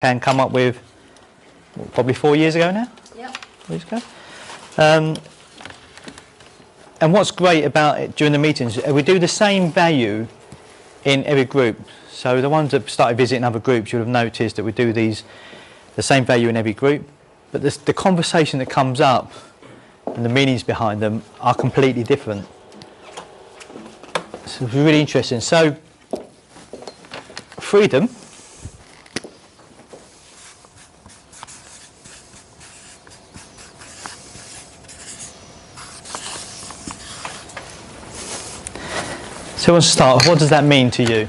can come up with probably 4 years ago now. Yep. 4 years ago. And what's great about it during the meetings, we do the same value in every group. So the ones that started visiting other groups, you'll have noticed that we do the same value in every group. But the conversation that comes up and the meanings behind them are completely different. So it's really interesting. So freedom. So let's start. What does that mean to you?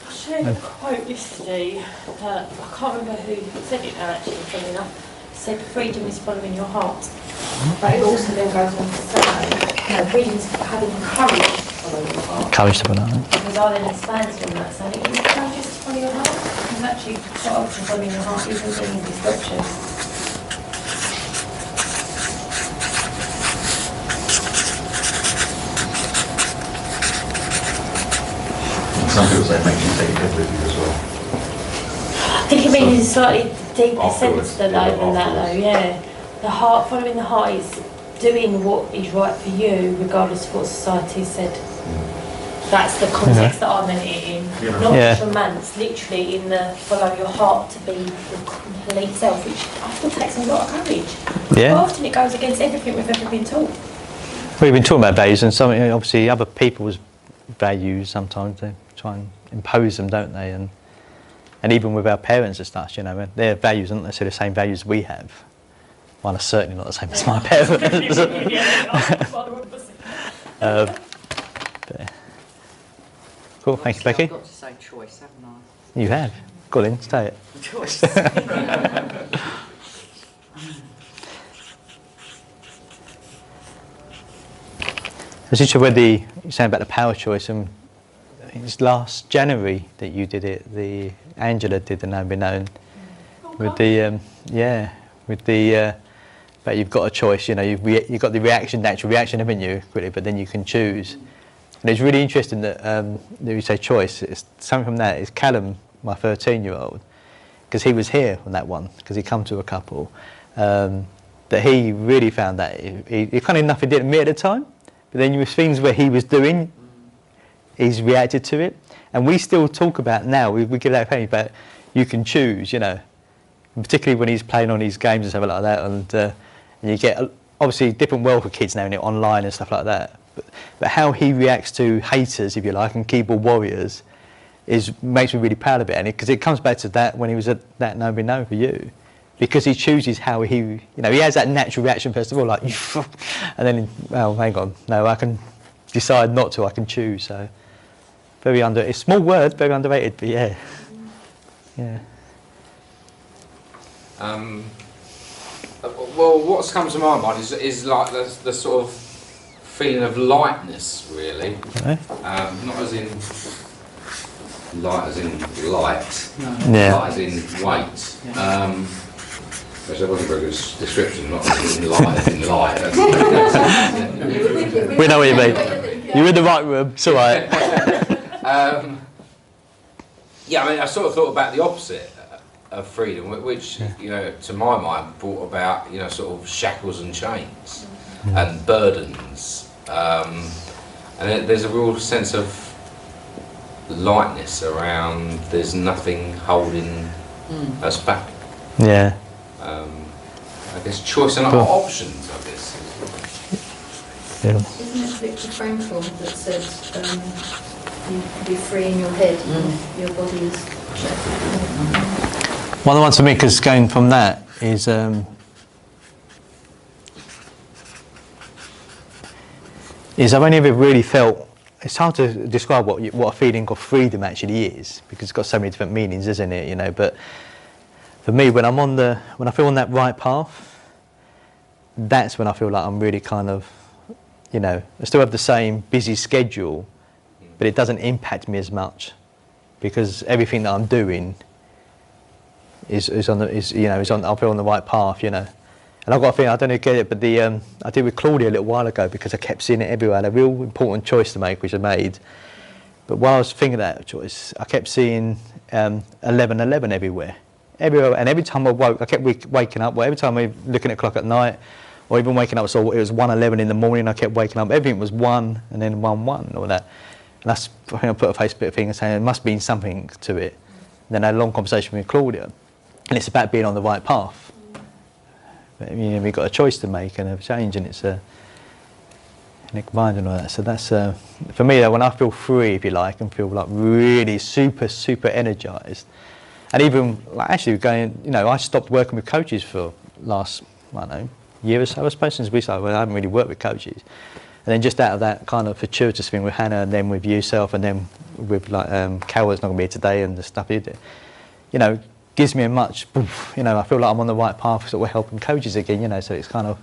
I shared a quote yesterday that I can't remember who said it now actually, funny enough. It said freedom is following your heart. But it also then goes on to say, freedom is having courage to follow your heart. Courage to follow your heart. Because I then expands on that, saying it is courageous to follow your heart. Because actually, quite often following your heart isn't being destruction. Some people say it makes you take it with you as well. I think it means a slightly deeper sense than that though, yeah. The heart, following the heart is doing what is right for you, regardless of what society said. That's the context that I meant it in. Not just romance, literally in the follow your heart to be the complete self, which often takes a lot of courage. Yeah. But often it goes against everything we've ever been taught. We've been talking about values, and some, obviously other people's values sometimes they try and impose them, don't they? And even with our parents and stuff, their values aren't necessarily the same values we have. Mine are certainly not the same as my parents. Cool, thank you, Becky. I've got to say choice, haven't I? You have. Go on, say it. Choice. I was interested whether you're saying about the power choice, and it's last January that you did it. Angela did the Known Be Known with the but you've got a choice. You've got the natural reaction, haven't you? Quickly, but then you can choose. And it's really interesting that you say choice. It's something from that. It's Callum, my 13-year-old, because he was here on that one because he come to a couple that he really found that he kind of enough he didn't admit at the time. But then there was things where he was doing, he's reacted to it. And we still talk about now, we give that opinion, but you can choose, and particularly when he's playing on these games and stuff like that, and you get, obviously, different world for kids now, online and stuff like that. But how he reacts to haters, if you like, and keyboard warriors, makes me really proud of it. And because it comes back to that when he was at that Known Be Known for you. Because he chooses how he has that natural reaction first of all, like, and then, well, hang on, no, I can decide not to, I can choose. So, it's a small word, very underrated, but yeah. Well, what's come to my mind is like the sort of feeling of lightness, really. Okay. Not as in light as in light, light as in weight. Which that wasn't a very good description, not as in light as in light. We know what you mean. You're in the right room, it's all right. I sort of thought about the opposite of freedom, which, to my mind, brought about, sort of shackles and chains and burdens. And there's a real sense of lightness around, there's nothing holding us back. Yeah. I guess choice and options, I guess. Isn't it Viktor Frankl that said you can be free in your head and your body is... One of the ones for me, because going from that is I've only ever really felt, it's hard to describe what a feeling of freedom actually is, because it's got so many different meanings, isn't it? But for me, when I feel on that right path, that's when I feel like I'm really kind of, I still have the same busy schedule, but it doesn't impact me as much, because everything that I'm doing I feel on the right path, And I've got a feeling, I don't know if you get it, but I did with Claudia a little while ago, because I kept seeing it everywhere. I had a real important choice to make, which I made. But while I was thinking of that choice, I kept seeing 11:11 everywhere. And every time I woke, I kept waking up. Well, every time I was looking at the clock at night, or even waking up, so it was 1:11 in the morning. I kept waking up. Everything was 1 and then 1:1 and all that. And that's, I think I put a Facebook thing and saying there must be something to it. And then I had a long conversation with Claudia, and it's about being on the right path. But, you know, we've got a choice to make and a change, and it's a mind and all that. So that's for me. When I feel free, if you like, and feel like really super energized. And even like actually going, you know, I stopped working with coaches for last, I don't know, year or so, I suppose, since we started. Well, I haven't really worked with coaches. And then just out of that kind of fortuitous thing with Hannah, and then with yourself, and then with like Carol's not going to be here today, and the stuff you did, you know, gives me a much, you know, I feel like I'm on the right path, sort of helping coaches again, you know. So it's kind of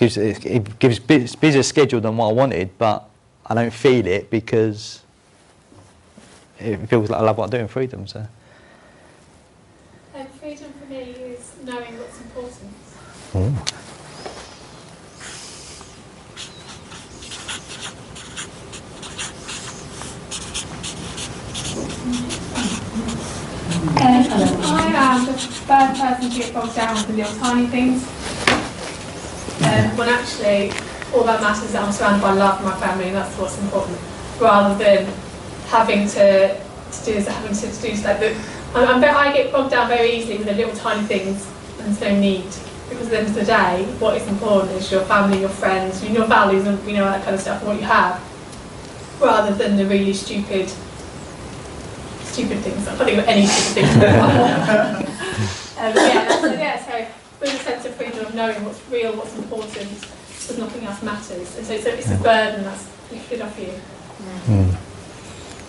it gives busier schedule than what I wanted, but I don't feel it because it feels like I love what I do in freedom. So. Freedom for me is knowing what's important. I am the third person to get bogged down with the little tiny things. When actually all that matters is that I'm surrounded by love from my family, and that's what's important, rather than having to do this, having to do stuff. I get bogged down very easily with the little tiny things, and there's no need. Because at the end of the day, what is important is your family, your friends, your values, and you know, that kind of stuff, and what you have, rather than the really stupid things. I can't think of any stupid things. So with a sense of freedom of knowing what's real, what's important, because nothing else matters. And so it's a burden that's lifted off you.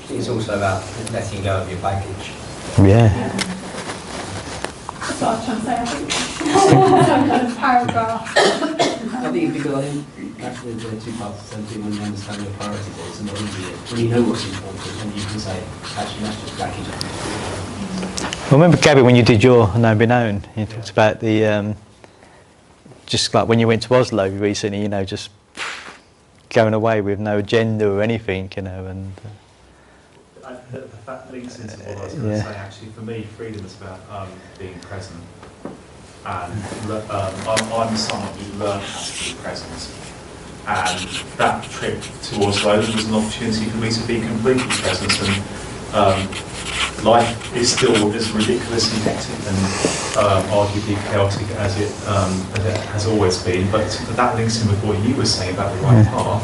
It's also about letting go of your baggage. Yeah. That's what I was trying to say, I think. Some kind of paragraph. I think because I think actually there are two parts to something when you understand your priorities is and when you know what's important and you can say, actually that's just baggage. I remember, Gabby, when you did your Known Be Known, you talked about the, just like when you went to Oslo recently, you know, just going away with no agenda or anything, you know, and... That links into what I was going to say. Actually, for me, freedom is about being present, and I'm someone who learned how to be present. And that trip to Oslo was an opportunity for me to be completely present. And life is still as ridiculously hectic and arguably chaotic as it has always been. But that links in with what you were saying about the right path.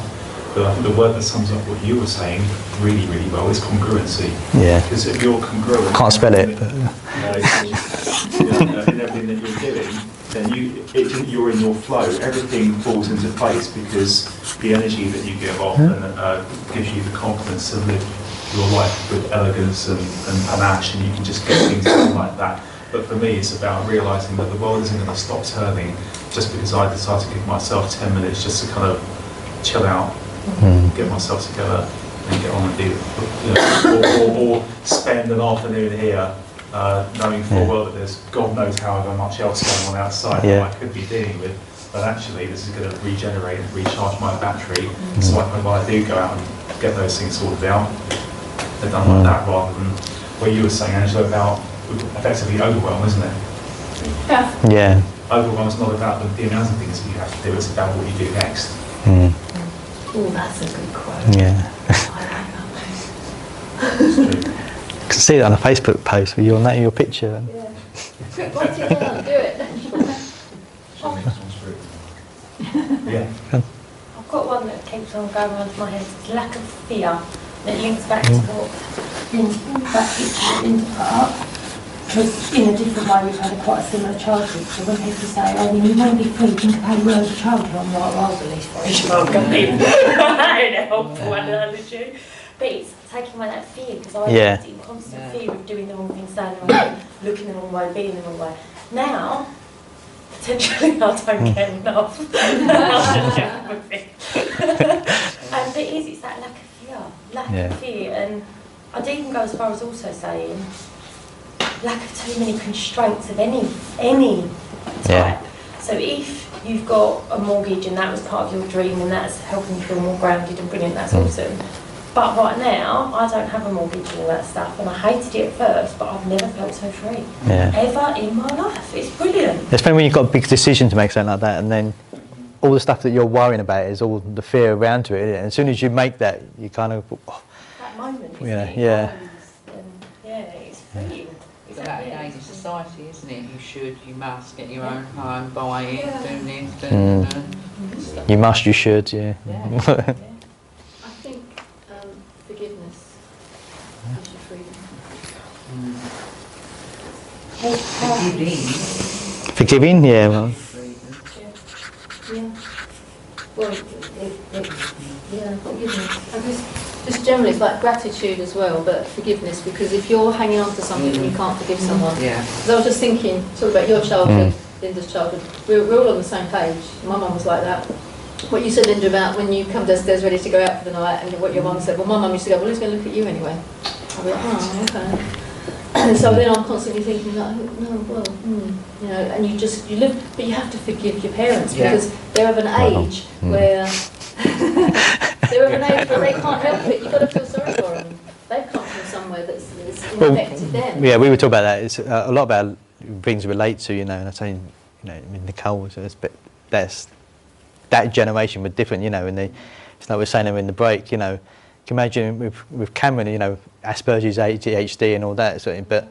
But I think the word that sums up what you were saying really, really well is congruency. Yeah. Because if you're congruent... Can't spell it. In everything that you're doing, then you're in your flow. Everything falls into place because the energy that you give off and gives you the confidence to live your life with elegance and panache, and you can just get things done like that. But for me, it's about realising that the world isn't going to stop turning just because I decide to give myself 10 minutes just to kind of chill out, get myself together and get on and do it. Or spend an afternoon here knowing full well that there's God knows however much else going on outside that I could be dealing with, but actually this is going to regenerate and recharge my battery, so when I do go out and get those things sorted out, they're done like that, rather than what you were saying, Angela, about effectively overwhelm, isn't it? Yeah. Overwhelm is not about the amount of things that you have to do, it's about what you do next. Oh, that's a good quote. Yeah. I can see that on a Facebook post with your picture. Yeah. Write it down, do it. Yeah. I've got one that keeps on going around my head. It's lack of fear. That links back to what that picture that Linda put up. Because in a different way we've had quite a similar childhood. So when people say, oh, when you want to be free, think of how you were as a child. I'm like, well, I was at least 4 years old. I don't know what analogy. But it's taking away that fear, because I was in constant fear of doing the wrong thing, saying the wrong thing, looking the wrong way, being the wrong way. Now, potentially I don't care enough. And it's that lack of fear. And I'd even go as far as also saying, lack of too many constraints of any type. Yeah. So if you've got a mortgage and that was part of your dream and that's helping you feel more grounded and brilliant, that's awesome. But right now, I don't have a mortgage and all that stuff, and I hated it at first, but I've never felt so free. Ever in my life. It's brilliant. It's funny when you've got a big decision to make, something like that, and then all the stuff that you're worrying about is all the fear around to it, isn't it? And as soon as you make that, you kind of... Oh, that moment, yeah, yeah. It's freeing. It's that again in society, isn't it? You must get your own home, buy it, do this, You must, you should, yeah. I think forgiveness gives you freedom. Forgiving, yeah. Well. Yeah. Well, forgiveness. And just generally, it's like gratitude as well, but forgiveness, because if you're hanging on to something and you can't forgive someone. Because I was just thinking, talk about your childhood, Linda's childhood, we're all on the same page. My mum was like that. What you said, Linda, about when you come downstairs ready to go out for the night, and what your mum said, well, my mum used to go, well, who's going to look at you anyway? I'll be like, oh, okay. And so then I'm constantly thinking, like, no, well, you know, and you live, but you have to forgive your parents because they're of an age where they can't help it. You've got to feel sorry for them. They've come from somewhere that's infected them. Yeah, we were talking about that. It's a lot about things relate to, you know, and I'm saying, you know, Nicole was that generation were different, you know, and it's like we were saying in the break, you know. Can you imagine with Cameron, you know, Asperger's, ADHD and all that sort of thing, but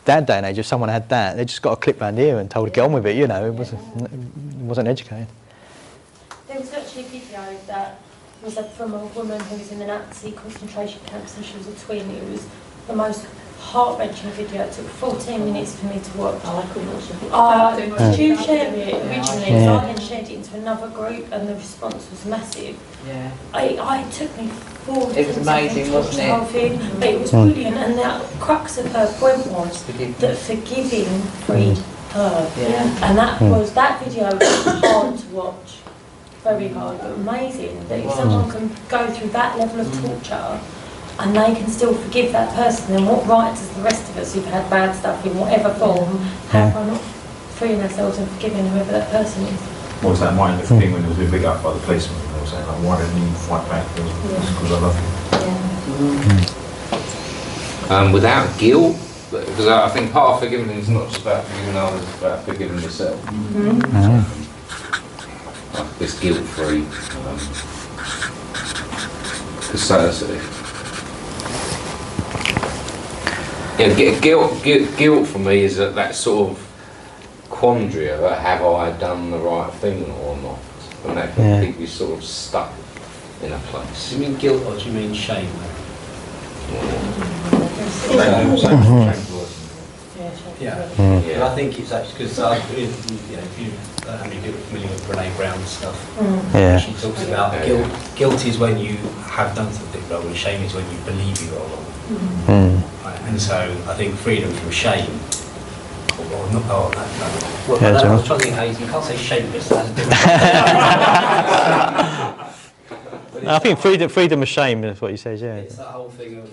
that day and age, if someone had that, they just got a clip round here and told to get on with it, you know, it wasn't educated. There was actually a video that was from a woman who was in the Nazi concentration camps and she was a twin. It was the most heart-wrenching video. It took 14 minutes for me to watch. Oh, I couldn't watch it. Did you share it originally? So I then shared it into another group and the response was massive. Yeah. It took me 4 It was amazing, wasn't it? The whole thing. But it was brilliant, and the crux of her point was that forgiving freed her. Yeah. And that video was hard to watch. Very hard, but amazing that if someone can go through that level of torture and they can still forgive that person, then what right does the rest of us who've had bad stuff in whatever form have by not freeing ourselves and forgiving whoever that person is? What was that mind thing when it was being big up by the policeman? They were saying, like, why didn't you fight back? It was because I love you. Without guilt, because I think part of forgiving is not just about forgiving others, it's about forgiving yourself. Like this guilt-free. Guilt for me is that sort of quandary of have I done the right thing or not, and that can keep you sort of stuck in a place. Do you mean guilt or do you mean shame? Yeah. But I think it's actually because if you familiar with Brené Brown's stuff, she talks about guilt is when you have done something wrong, and shame is when you believe you are wrong. Right? And so I think freedom from shame. I was trying to think how you can't say shameless. That's a different. I think freedom of shame is what he says. Yeah. It's that whole thing of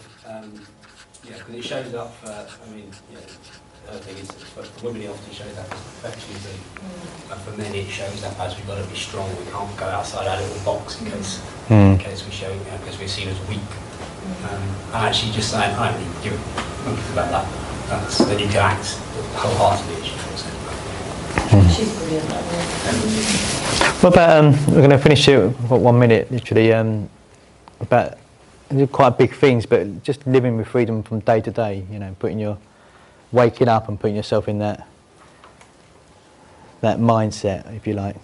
because it shows up. The other thing is for women, it often shows up as perfectionism. But for men, it shows up as we've got to be strong. We can't go outside our little box in case we show because we're seen as weak. And actually, just saying, I don't really give a about that. Then you can act wholeheartedly as you feel. She's brilliant that way. What about we're going to finish here. We've got 1 minute, literally. About quite big things, but just living with freedom from day to day. You know, waking up and putting yourself in that mindset, if you like.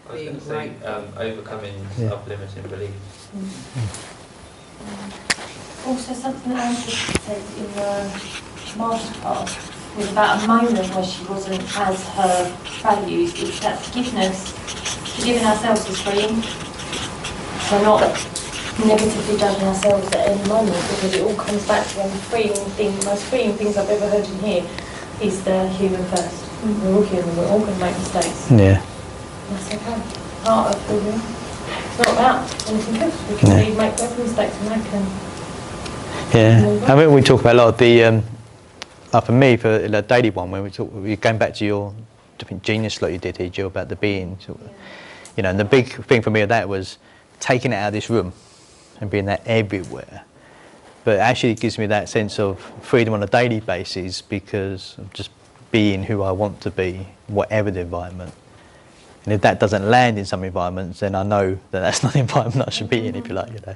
I was going to say overcoming self-limiting beliefs. Also, something that Angela said in the masterclass was about a moment where she wasn't as her values. It's that forgiving ourselves is freeing. So not negatively judging ourselves at any moment, because it all comes back to the most freeing things I've ever heard in here is the human first. We're all human, we're all going to make mistakes. Yeah. That's okay. Part of freedom. It's not about anything else. We can make whatever mistakes we make and I mean, we talk about a lot of the, for me, for the daily one, where we're going back to your different genius slot you did here, Jill, about the being, you know, and the big thing for me of that was taking it out of this room. and being that everywhere. But actually it gives me that sense of freedom on a daily basis because of just being who I want to be, whatever the environment. And if that doesn't land in some environments, then I know that that's not the environment I should be in, if you like, you know.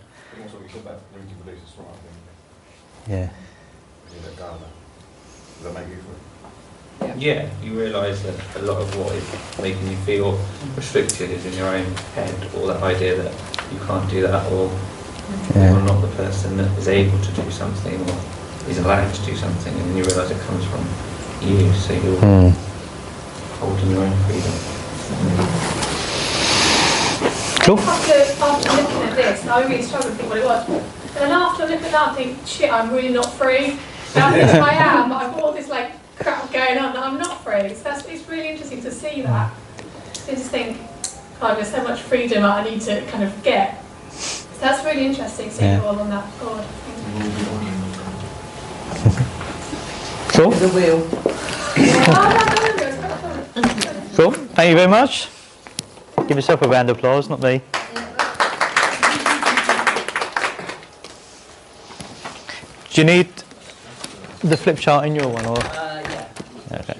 Yeah. Does that make you free? Yeah, you realise that a lot of what is making you feel restricted is in your own head, or that idea that you can't do that, or you're not the person that is able to do something, or is allowed to do something, and you realise it comes from you, so you're holding your own freedom. Cool. After looking at this, I really struggled to think what it was. And then after looking at that, I think, shit, I'm really not free. And I think I am, but I've got all this like crap going on that I'm not free. So it's really interesting to see that. I just think, God, there's so much freedom that I need to kind of get. So that's really interesting, seeing it all on that board. Cool. The wheel. Cool. Thank you very much. Give yourself a round of applause, not me. Do you need the flip chart in your one, or? Yeah. Okay.